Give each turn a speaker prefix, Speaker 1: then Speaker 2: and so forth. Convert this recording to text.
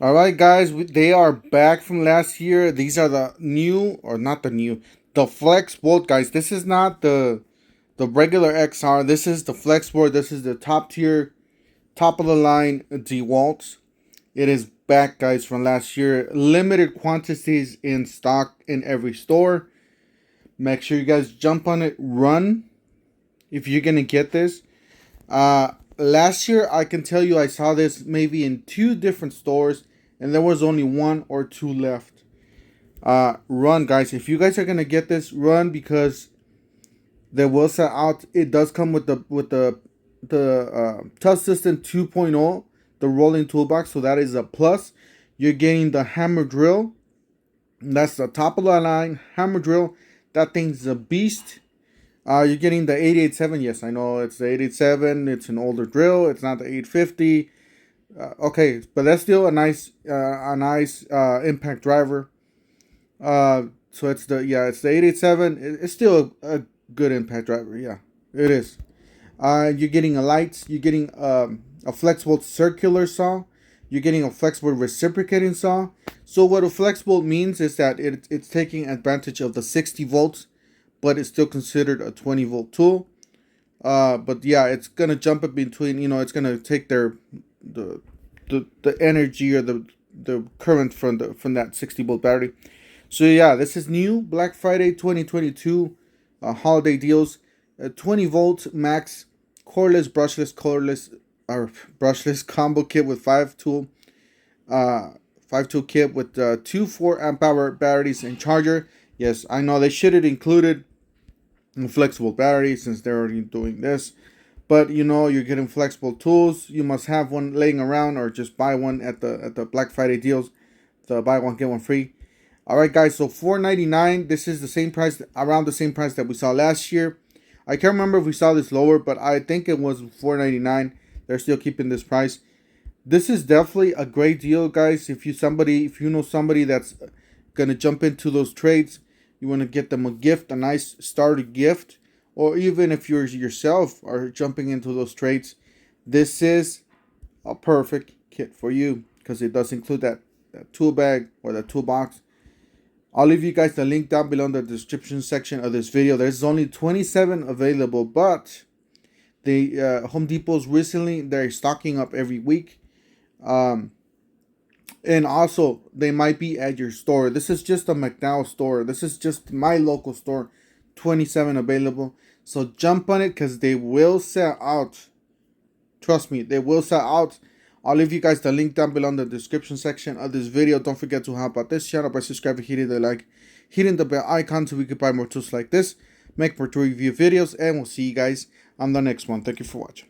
Speaker 1: All right, guys, they are back from last year. These are the new, or not the new, the Flex Bolt, guys. This is not the regular XR. This is the Flex Bolt. This is the top tier, top of the line Dewalt. It is back, guys, from last year. Limited quantities in stock in every store. Make sure you guys jump on it. Run if you're gonna get this. Last year, I can tell you I saw this maybe in two different stores, and there was only one or two left. Run, guys. If you guys are gonna get this, run because they will sell out. It does come with the Toughsystem 2.0, the rolling toolbox, so that is a plus. You're getting the hammer drill. That's the top of the line hammer drill. That thing's a beast. You're getting the 887. Yes, I know it's the 887. It's an older drill. It's not the 850. Okay, but that's still a nice impact driver. So it's the 887. It's still a good impact driver. Yeah, it is. You're getting a light. You're getting a flexible circular saw. You're getting a flexible reciprocating saw. So what a flexible means is that it's taking advantage of the 60 volts, but it's still considered a 20-volt tool. But yeah, it's gonna jump in between. It's gonna take the energy or the current from that 60-volt battery. So yeah, this is new Black Friday 2022 holiday deals. 20 volt max cordless, brushless combo kit with 5 tool kit with 2 4 amp hour batteries and charger. Yes, I know they should have included a flexible battery since they're already doing this. But you're getting flexible tools. You must have one laying around or just buy one at the Black Friday deals. The buy one get one free. All right, guys. So $4.99. This is the same price, around the same price that we saw last year. I can't remember if we saw this lower, but I think it was $4.99. They're still keeping this price. This is definitely a great deal, guys. If you know somebody that's gonna jump into those trades, you want to get them a gift, a nice starter gift, or even if you're yourself are jumping into those trades, this is a perfect kit for you because it does include that tool bag or the toolbox. I'll leave you guys the link down below in the description section of this video. There's only 27 available, but the Home Depot's recently they're stocking up every week. And also they might be at your store. This is just a McDowell store. This is just my local store. 27 available. So jump on it because they will sell out. Trust me, they will sell out. I'll leave you guys the link down below in the description section of this video. Don't forget to help out this channel by subscribing, hitting the like, hitting the bell icon so we can buy more tools like this, make more tool review videos, and we'll see you guys on the next one. Thank you for watching.